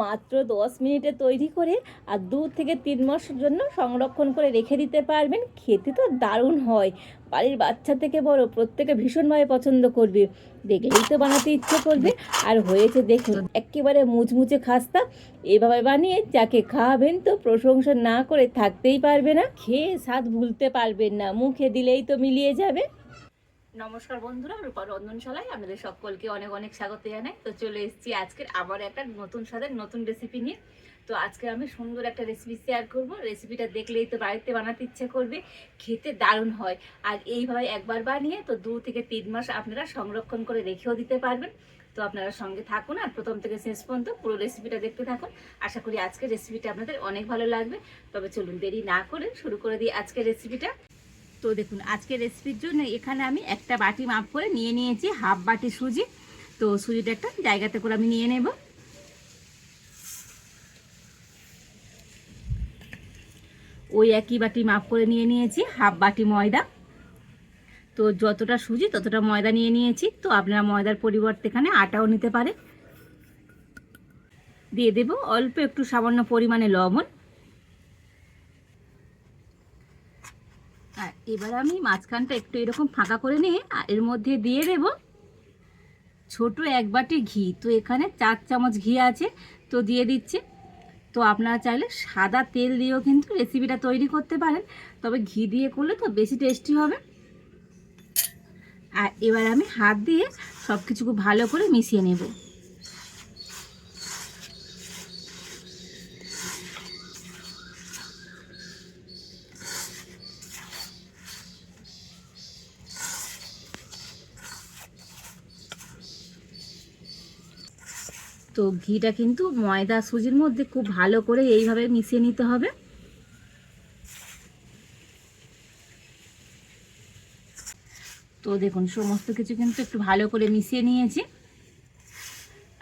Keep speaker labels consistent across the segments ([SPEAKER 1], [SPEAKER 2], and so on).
[SPEAKER 1] মাত্র 10 মিনিটে তৈরি করে আর 2 থেকে 3 মাসের জন্য সংরক্ষণ করে রেখে দিতে পারবেন। খেতে তো দারুণ হয়, বাড়ির বাচ্চা থেকে বড় প্রত্যেকে ভীষণভাবে পছন্দ করবে, দেখলেই তো বানাতে ইচ্ছে করবে। আর হয়েছে দেখুন একেবারে মুচমুচে খাস্তা। এভাবে বানিয়ে যাকে খাওয়াবেন তো প্রশংসা না করে থাকতেই পারবে না, খেয়ে স্বাদ ভুলতে পারবেন না, মুখে দিলেই তো মিলিয়ে যাবে। নমস্কার বন্ধুরা, রূপা রন্ধনশালায় আপনাদের সকলকে অনেক অনেক স্বাগত জানাই। তো চলে এসেছি আজকের আবার একটা নতুন স্বাদের নতুন রেসিপি নিয়ে। তো আজকে আমি সুন্দর একটা রেসিপি শেয়ার করব। রেসিপিটা দেখলেই তো বাড়িতে বানাতে ইচ্ছে করবে, খেতে দারুণ হয়। আর এইভাবে একবার বানিয়ে তো 2 থেকে 3 মাস আপনারা সংরক্ষণ করে রেখেও দিতে পারবেন। তো আপনারা সঙ্গে থাকুন আর প্রথম থেকে শেষ পর্যন্ত পুরো রেসিপিটা দেখতে থাকুন। আশা করি আজকের রেসিপিটা আপনাদের অনেক ভালো লাগবে। তবে চলুন দেরি না করে শুরু করে দিই আজকের রেসিপিটা। তো দেখুন আজকের রেসিপির জন্য এখানে আমি একটা বাটি মাপ করে নিয়ে নিয়েছি হাফ বাটি সুজি। তো সুজিটা একটা জায়গাতে করে আমি নিয়ে নেব। ওই একই বাটি মাপ করে নিয়ে নিয়েছি হাফ বাটি ময়দা। তো যতটা সুজি ততটা ময়দা নিয়ে নিয়েছি। তো আপনারা ময়দার পরিবর্তে এখানে আটাও নিতে পারে। দিয়ে দেব অল্প একটু সামান্য পরিমাণে লবণ। আর এবার আমি মাঝখানটা একটু এরকম ফাঁকা করে নিয়ে এর মধ্যে দিয়ে দেব ছোট এক বাটি ঘি। তো এখানে 4 চামচ ঘি আছে, তো দিয়ে দিচ্ছি। তো আপনারা চাইলে সাদা তেল দিয়েও কিন্তু রেসিপিটা তৈরি করতে পারেন, তবে ঘি দিয়ে করলে তো বেশি টেস্টি হবে। আর এবার আমি হাত দিয়ে সব কিছু খুব ভালো করে মিশিয়ে নেব। তো ঘিটা কিন্তু ময়দা সুজির মধ্যে খুব ভালো করে এইভাবে মিশিয়ে নিতে হবে। তো দেখুন সমস্ত কিছু কিন্তু একটু ভালো করে মিশিয়ে নিয়েছি।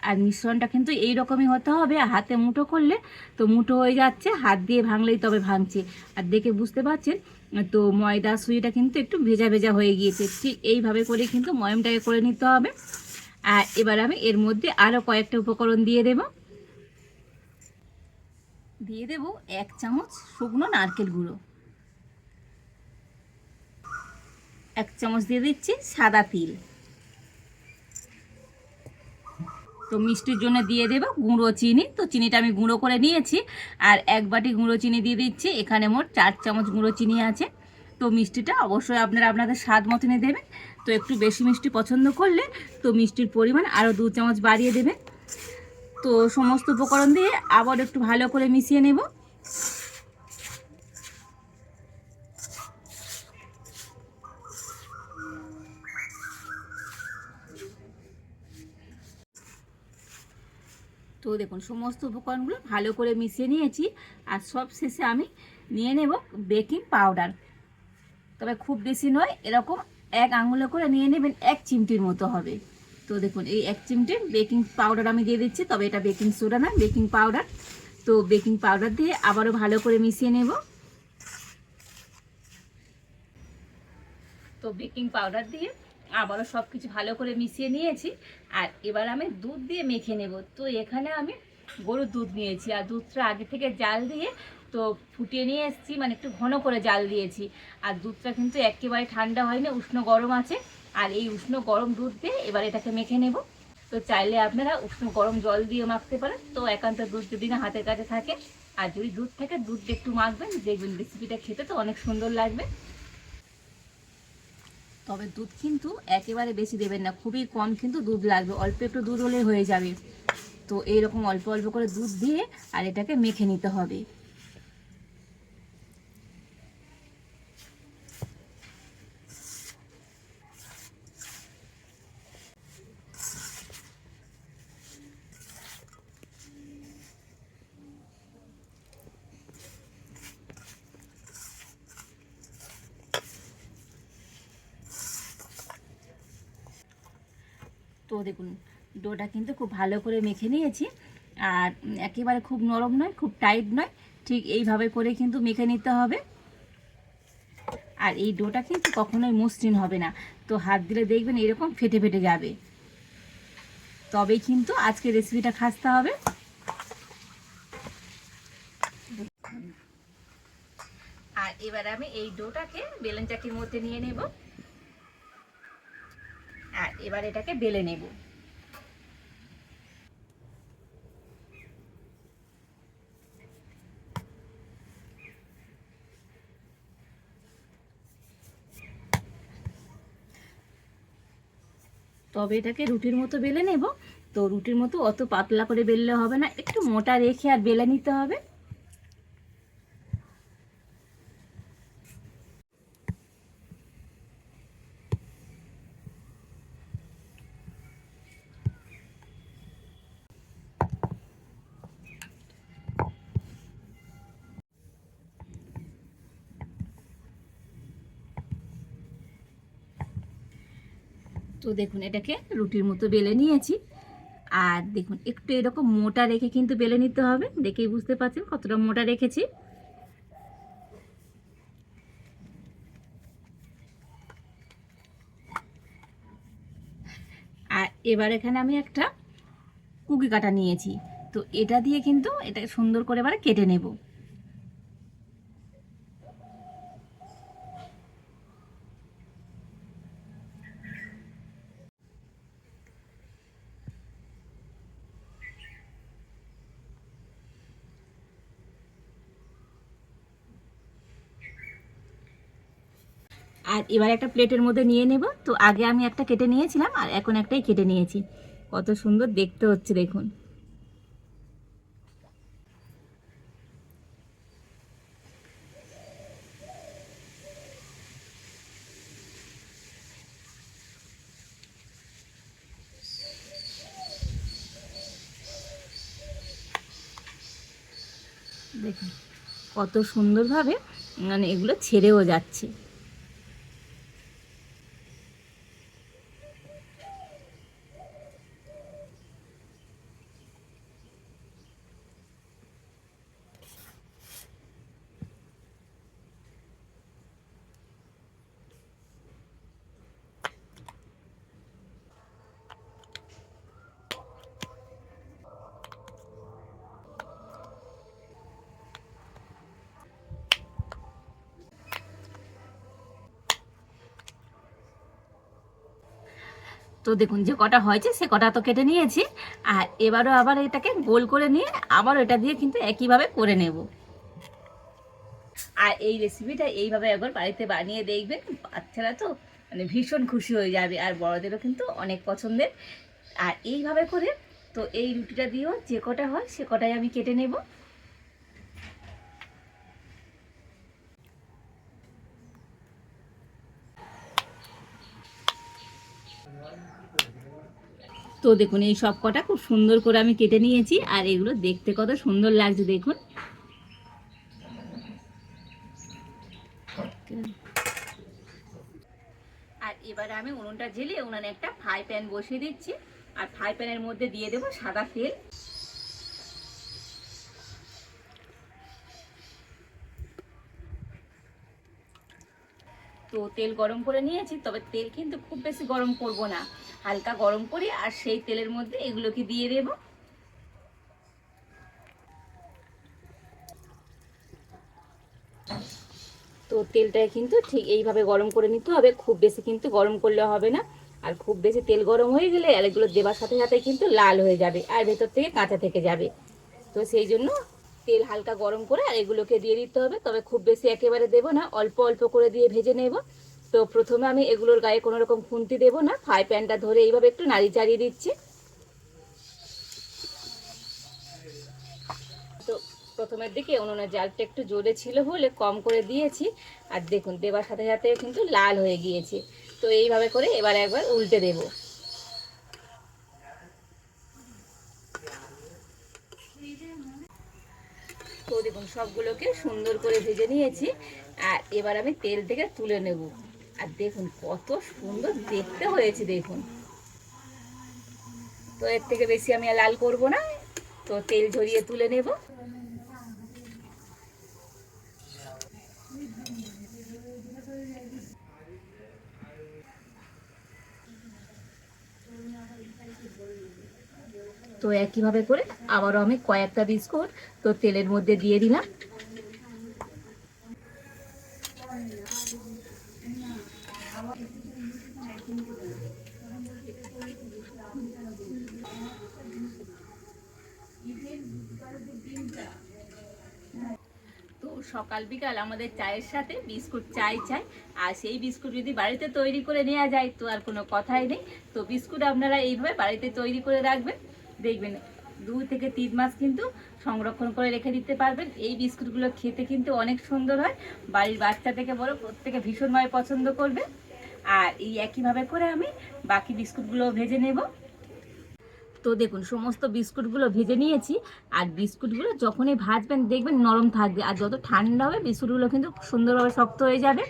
[SPEAKER 1] আর মিশ্রণটা কিন্তু এই রকমই হতে হবে, হাতে মুঠো করলে তো মুঠো হয়ে যাচ্ছে, হাত দিয়ে ভাঙলেই তবে ভাঙছে। আর দেখে বুঝতে পারছেন তো ময়দা সুজিটা কিন্তু একটু ভেজা ভেজা হয়ে গিয়েছে। ঠিক এইভাবে করে কিন্তু ময়মটাকে করে নিতে হবে। আর এবার আমি এর মধ্যে আরও কয়েকটা উপকরণ দিয়ে দেব। 1 চামচ শুকনো নারকেল গুঁড়ো, 1 চামচ দিয়ে দিচ্ছি সাদা তিল। তো মিষ্টির জন্য দিয়ে দেব গুঁড়ো চিনি। তো চিনিটা আমি গুঁড়ো করে নিয়েছি। আর 1 বাটি গুঁড়ো চিনি দিয়ে দিচ্ছি। এখানে মোট 4 চামচ গুঁড়ো চিনি আছে। তো মিষ্টিটা অবশ্যই আপনারা আপনাদের স্বাদ মতনই দেবেন। তো একটু বেশি মিষ্টি পছন্দ করলে তো মিষ্টির পরিমাণ আরও 2 চামচ বাড়িয়ে দেবেন। তো সমস্ত উপকরণ দিয়ে আবার একটু ভালো করে মিশিয়ে নেব। তো দেখুন সমস্ত উপকরণগুলো ভালো করে মিশিয়ে নিয়েছি। আর সব শেষে আমি নিয়ে নেব বেকিং পাউডার। তবে খুব বেশি নয়, এরকম 1 আঙুলে করে নিয়ে নেবেন, 1 চিমটির মতো হবে। তো দেখুন এই 1 চিমটির বেকিং পাউডার আমি দিয়ে দিচ্ছি। তবে এটা বেকিং সোডা না, বেকিং পাউডার। তো বেকিং পাউডার দিয়ে আবারও ভালো করে মিশিয়ে নেব। তো বেকিং পাউডার দিয়ে আবারও সব কিছু ভালো করে মিশিয়ে নিয়েছি। আর এবার আমি দুধ দিয়ে মেখে নেব। তো এখানে আমি গরুর দুধ নিয়েছি, আর দুধটা আগে থেকে জাল দিয়ে তো ফুটিয়ে নিয়ে এসেছি, মানে একটু ঘন করে জাল দিয়েছি। আর দুধটা কিন্তু একেবারে ঠান্ডা হয়নি, উষ্ণ গরম আছে। আর এই উষ্ণ গরম দুধ দিয়ে এবার এটাকে মেখে নেব। তো চাইলে আপনারা উষ্ণ গরম জল দিয়ে মাখতে পারেন। তো একান্ত দুধ যদি না হাতের কাছে থাকে, আর যদি দুধ থাকে দুধ একটু মাখবেন, দেখবেন রেসিপিটা খেতে তো অনেক সুন্দর লাগবে। তবে দুধ কিন্তু একেবারে বেশি দেবেন না, খুবই কম কিন্তু দুধ লাগবে, অল্প একটু দুধ হলে হয়ে যাবে। তো এইরকম অল্প অল্প করে দুধ দিয়ে আর এটাকে মেখে নিতে হবে। তো দেখুন ডোটা কিন্তু খুব ভালো করে মেখে নিয়েছি। আর একেবারে খুব নরম নয়, খুব টাইট নয়, ঠিক এইভাবে করে কিন্তু মেখে নিতে হবে। আর এই ডোটা কিন্তু কখনোই মসৃণ হবে না, তো হাত দিলে দেখবেন এরকম ফেটে ফেটে যাবে। তবেই কিন্তু আজকে রেসিপিটা খাস্তা হবে। এবার আমি এই ডোটাকে বেলুন চাকির মধ্যে নিয়ে নেব, আর এবার এটাকে বেলে নেব। তবে এটাকে রুটির মতো বেলে নেব। তো রুটির মতো অত পাতলা করে বেললে হবে না, একটু মোটা রেখে আর বেলে নিতে হবে। তো দেখুন এটাকে রুটির মতো বেলে নিয়েছি। আর দেখুন একটু এরকম মোটা রেখে কিন্তু বেলে নিতে হবে, দেখেই বুঝতে পারছেন কতটা মোটা রেখেছি। আর এবার এখানে আমি একটা কুকি কাটা নিয়েছি, তো এটা দিয়ে কিন্তু এটাকে সুন্দর করে এবারে কেটে নেব। আর এবার একটা প্লেটের মধ্যে নিয়ে নেব। তো আগে আমি একটা কেটে নিয়েছিলাম আর এখন একটাই কেটে নিয়েছি, কত সুন্দর দেখতে হচ্ছে দেখুন। দেখুন কত সুন্দরভাবে মানে এগুলো ছেড়েও যাচ্ছে। তো দেখুন যে কটা হয়েছে সে কটা তো কেটে নিয়েছি। আর এবারও আবার এটাকে গোল করে নিয়ে আবার এটা দিয়ে কিন্তু একইভাবে করে নেব। আর এই রেসিপিটা এইভাবে একবার বাড়িতে বানিয়ে দেখবেন, বাচ্চারা তো মানে ভীষণ খুশি হয়ে যাবে, আর বড়দেরও কিন্তু অনেক পছন্দের। আর এইভাবে করে তো এই রুটিটা দিয়েও যে কটা হয় সে কটাই আমি কেটে নেব। তো দেখুন এই সব কটা খুব সুন্দর করে আমি কেটে নিয়েছি, আর এগুলো দেখতে কত সুন্দর লাগছে দেখুন। আর এবারে আমি উনুনটা জ্বেলে উনানে একটা ফ্রাই প্যান বসিয়ে দিচ্ছি, আর ফ্রাই প্যানের মধ্যে দিয়ে দেবো সাদা তেল। তো তেল গরম করে নিয়েছি, তবে তেল কিন্তু খুব বেশি গরম করব না, হালকা গরম করে আর সেই তেলের মধ্যে এগুলোকে দিয়ে দেবো। তো তেলটা কিন্তু ঠিক এইভাবে গরম করে নিতে হবে, খুব বেশি কিন্তু গরম করলে হবে না। আর খুব বেশি তেল গরম হয়ে গেলে এগুলো দেওয়ার সাথে সাথে কিন্তু লাল হয়ে যাবে আর ভেতর থেকে কাঁচা থেকে যাবে। তো সেই জন্য তেল হালকা গরম করে আর এগুলোকে দিয়ে দিতে হবে, তবে খুব বেশি একেবারে দেবো না, অল্প অল্প করে দিয়ে ভেজে নেব। তো প্রথমে আমি এগুলোর গায়ে কোনো রকম খুন্তি দেবো না, ফ্রাই প্যানটা ধরে এইভাবে একটু নাড়ি চাড়িয়ে দিচ্ছি। তো প্রথমের দিকে উনুনের জালটা একটু জোরে ছিল বলে কম করে দিয়েছি, আর দেখুন দেবার সাথে সাথে কিন্তু লাল হয়ে গিয়েছে। তো এইভাবে করে এবার একবার উল্টে দেব। তো দেখুন সবগুলোকে সুন্দর করে ভেজে নিয়েছি, আর এবার আমি তেল থেকে তুলে নেব। আর দেখুন কত সুন্দর দেখতে হয়েছে দেখুন। তো এর থেকে বেশি আমি আর লাল করব না, তো তেল ঝরিয়ে তুলে নেব। তো একইভাবে করে আবারও আমি কয়েকটা বিস্কুট তো তেলের মধ্যে দিয়ে দিলাম। তো সকাল বিকাল আমাদের চায়ের সাথে বিস্কুট চাই, আর সেই বিস্কুট যদি বাড়িতে তৈরি করে নেওয়া যায় তো আর কোনো কথাই নেই। তো বিস্কুট আপনারা এইভাবে বাড়িতে তৈরি করে রাখবেন, দেখবেন 2 থেকে 3 মাস কিন্তু সংরক্ষণ করে রেখে দিতে পারবেন। এই বিস্কুটগুলো খেতে কিন্তু অনেক সুন্দর হয়, বাড়ির বাচ্চা থেকে বড় প্রত্যেকে ভীষণভাবে পছন্দ করবে। আর এই একইভাবে করে আমি বাকি বিস্কুটগুলো ভেজে নেব। তো দেখুন সমস্ত বিস্কুটগুলো ভেজে নিয়েছি, আর বিস্কুটগুলো যখনই ভাজবেন দেখবেন নরম থাকবে, আর যত ঠান্ডা হবে বিস্কুটগুলো কিন্তু সুন্দরভাবে শক্ত হয়ে যাবে।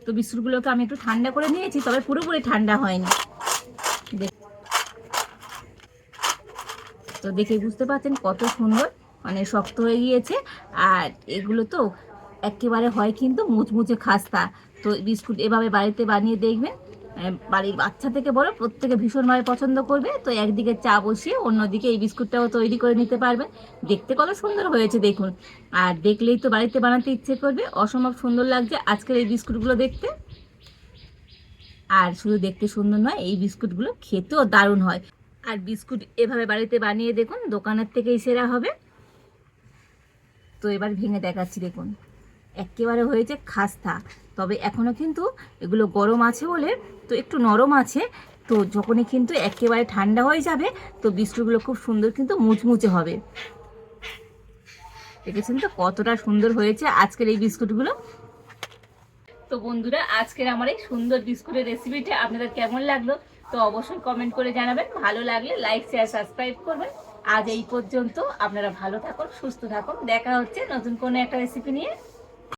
[SPEAKER 1] তো বিস্কুটগুলোকে আমি একটু ঠান্ডা করে নিয়েছি, তবে পুরোপুরি ঠান্ডা হয়নি। তো দেখে বুঝতে পারছেন কত সুন্দর মানে শক্ত হয়ে গিয়েছে। আর এগুলো তো একেবারে হয় কিন্তু মুচমুচে খাস্তা। তো বিস্কুট এভাবে বাড়িতে বানিয়ে দেখবেন, বাড়ির বাচ্চা থেকে বড় প্রত্যেকে ভীষণভাবে পছন্দ করবে। তো একদিকে চা বসিয়ে অন্যদিকে এই বিস্কুটটাও তৈরি করে নিতে পারবেন। দেখতে কত সুন্দর হয়েছে দেখুন, আর দেখলেই তো বাড়িতে বানাতে ইচ্ছে করবে। অসম্ভব সুন্দর লাগছে আজকের এই বিস্কুটগুলো দেখতে। আর শুধু দেখতে সুন্দর নয়, এই বিস্কুটগুলো খেতেও দারুণ হয়। আর বিস্কুট এভাবে বাড়িতে বানিয়ে দেখুন, দোকানের থেকেই সেরা হবে। তো এবার ভেঙে দেখাচ্ছি, দেখুন একেবারে হয়েছে খাস্তা। তবে এখনও কিন্তু এগুলো গরম আছে বলে তো একটু নরম আছে। তো যখনই কিন্তু একেবারে ঠান্ডা হয়ে যাবে তো বিস্কুটগুলো খুব সুন্দর কিন্তু মুচমুচে হবে। দেখেছেন তো কতটা সুন্দর হয়েছে আজকের এই বিস্কুটগুলো। তো বন্ধুরা, আজকের আমার এই সুন্দর বিস্কুটের রেসিপিটা আপনাদের কেমন লাগলো তো অবশ্যই কমেন্ট করে জানাবেন। ভালো লাগলে লাইক, শেয়ার, সাবস্ক্রাইব করবেন। আজ এই পর্যন্ত। আপনারা ভালো থাকুন, সুস্থ থাকুন। দেখা হচ্ছে নতুন কোনো একটা রেসিপি নিয়ে।